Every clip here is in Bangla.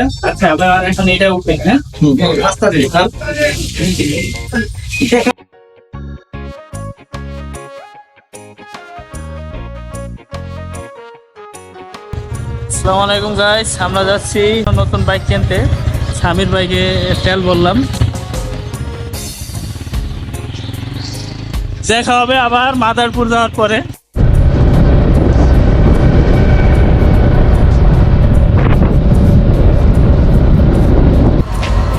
আচ্ছা আমরা এখন এটা উঠবেন, হ্যাঁ রাস্তা দিয়ে আসসালামু আলাইকুম গাইস, আমরা যাচ্ছি নতুন বাইক কিনতে। স্বামীর বাইকে তেল বললাম, দেখা হবে আবার মাদারপুর যাওয়ার পরে।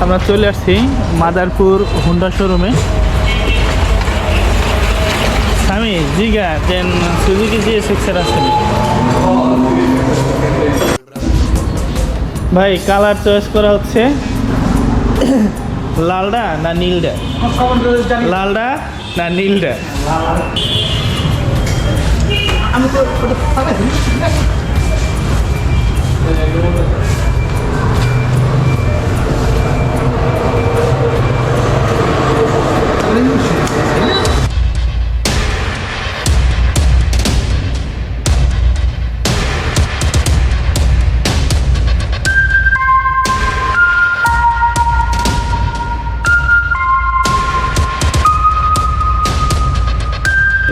আমরা চলে আসছি মাদারপুর হুন্ডা শোরুমে। স্বামী জিগা দেন সুজুকি GSX আছে ভাই, কালার চয়েস করা হচ্ছে লালডা না নীলডা, লালডা না নীলডা।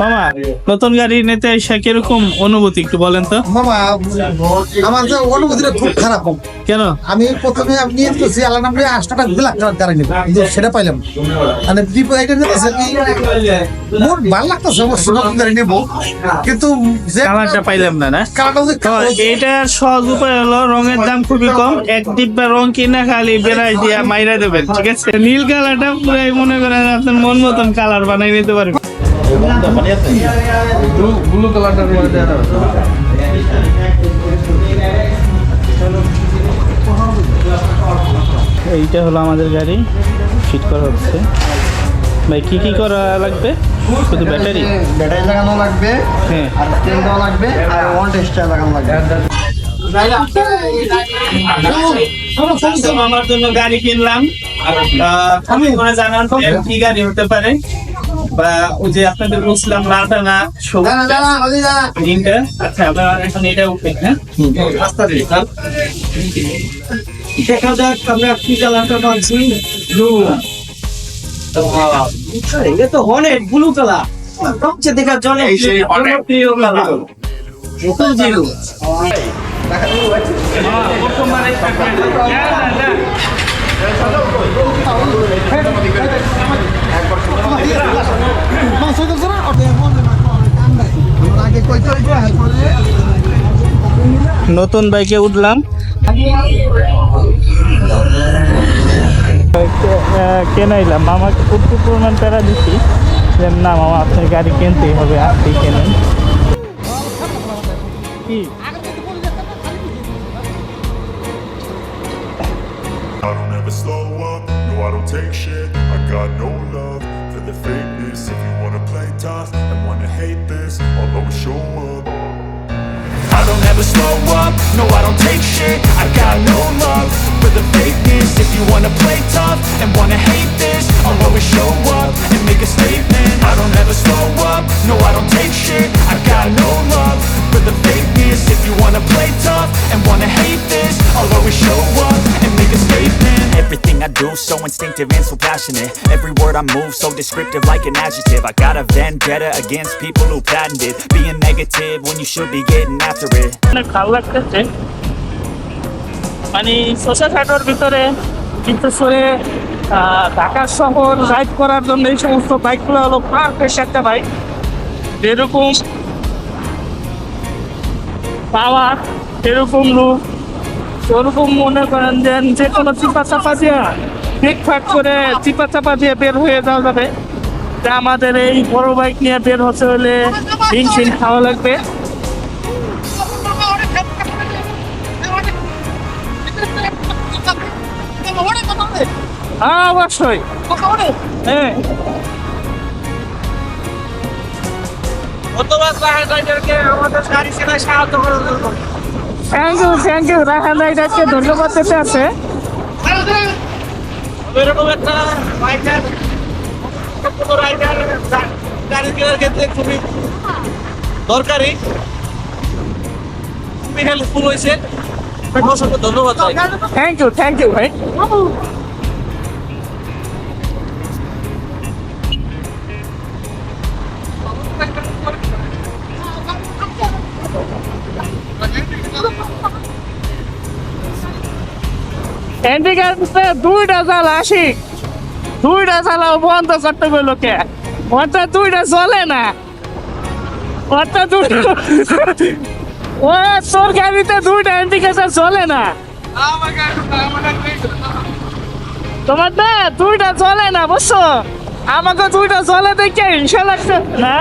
মামা, নতুন গাড়ি নিতে এসে কিরকম অনুভূতি একটু বলেন তো। মামা আমার যে অনুভূতিটা খুব খারাপ। কেন? আমি প্রথমে আমি নিয়ে এসেছি আল্লাহ নামে 8 টাকা লাখ টাকার গাড়ি নেব, কিন্তু সেটা পাইলাম মানে বিপদ এটা নিতেছে কি মোর ভালো লাগতেছে অবশ্য নতুন গাড়ি নেব, কিন্তু যে কালারটা পাইলাম না। কালারটা এটার সহজ উপায় হলো রঙের দাম খুবই কম, এক ডিব্বা রং কিনা খালি বেড়াই দিয়া মাইরা দেবেন, ঠিক আছে? নীল কালারটা পুরাই মনে করেন আপনার মন মতন কালার বানাই নিতে পারবেন। ব্লু কালারটার এইটা হলো আমাদের গাড়ি, ফিট করা হচ্ছে। ভাই কি কি করা লাগবে? শুধু ব্যাটারি লাগানো লাগবে, হ্যাঁ, আর তেল দেওয়া লাগবে, আর ওয়ান টেস্টার লাগানো লাগবে। আমার জন্য গাড়ি কিনলাম, আমি ওখানে জানান কি গাড়ি হতে পারে, বা ওই যে আপনাদের বলছিলাম লালটা না সবুজটা। আচ্ছা আমরা এখন এটা উঠবেন, হ্যাঁ রাস্তা দিয়ে দেখা যাক আমরা কি কালারটা পাচ্ছি। এটা তো অনেক ব্লু কালার, সবচেয়ে দেখার জন্য প্রিয় কালার। নতুন বাইকে উঠলাম, কেনাইলাম। মামাকে প্রচুর পরিমাণ প্যারা দিচ্ছি যে না মামা আপনার গাড়ি কিনতেই হবে, আপনি কেনেন। কি I don't ever slow up, no I don't take shit. I got no love for the fakeness. If you wanna play tough and wanna hate this, I'll always show up. I don't ever slow up, no I don't take shit. I got no love for the fakeness. If you wanna play tough and wanna hate this, I'll always show up and make a statement. I don't ever slow up, no I don't take shit. I got no love for the fakeness. If you wanna play tough and wanna hate this, I'll always show up and make a statement. Everything I do so instinctive and so passionate. Every word I move so descriptive like an adjective. I got a vendetta against people who patented being negative when you should be getting after it. অনেক ভালো লাগতেছে, মানে সোশ্যাল সাইটের ভিতরে কিন্তু সরে ঢাকা শহর রাইড করার জন্য এই সমস্ত বাইকগুলো হলো পারফেক্ট একটা বাইক। যেরকম পাওয়ার, এরকম লুক, ওরকম মনে করেন যে কোনো চিপা চাপা দিয়ে ফিটফাট করে চিপা চাপা দিয়ে বের হয়ে যাওয়া যাবে। তা আমাদের এই বড় বাইক নিয়ে বের হতে হলে হিমশিম খাওয়া লাগবে। হ্যাঁ অবশ্যই, হ্যাঁ ধন্যবাদ রাহান রাইডারকে আমাদের গাড়ি সেটাই সাহায্য করার জন্য। থ্যাংক ইউ রাহান রাইডারকে ধন্যবাদ দিতে আছে। এরকম একটা বাইকার কোনো রাইডার গাড়ি কেনার ক্ষেত্রে খুবই দরকারি, খুবই হেল্পফুল হয়েছে। আপনাকে অসংখ্য ধন্যবাদ ভাই। থ্যাংক ইউ ভাই। এদিকে আসছে দুইটা জাল আসি, দুইটা চালাও বন্ধ করতে গেলো কে, ওটা দুইটা চলে না, ওটা দুটো ও তোর গাড়িতে দুইটা ইন্ডিকেটর চলে না, তোমার না দুইটা চলে না বুঝছো, আমাকে দুইটা চলে দেখে হিংসা লাগছে না।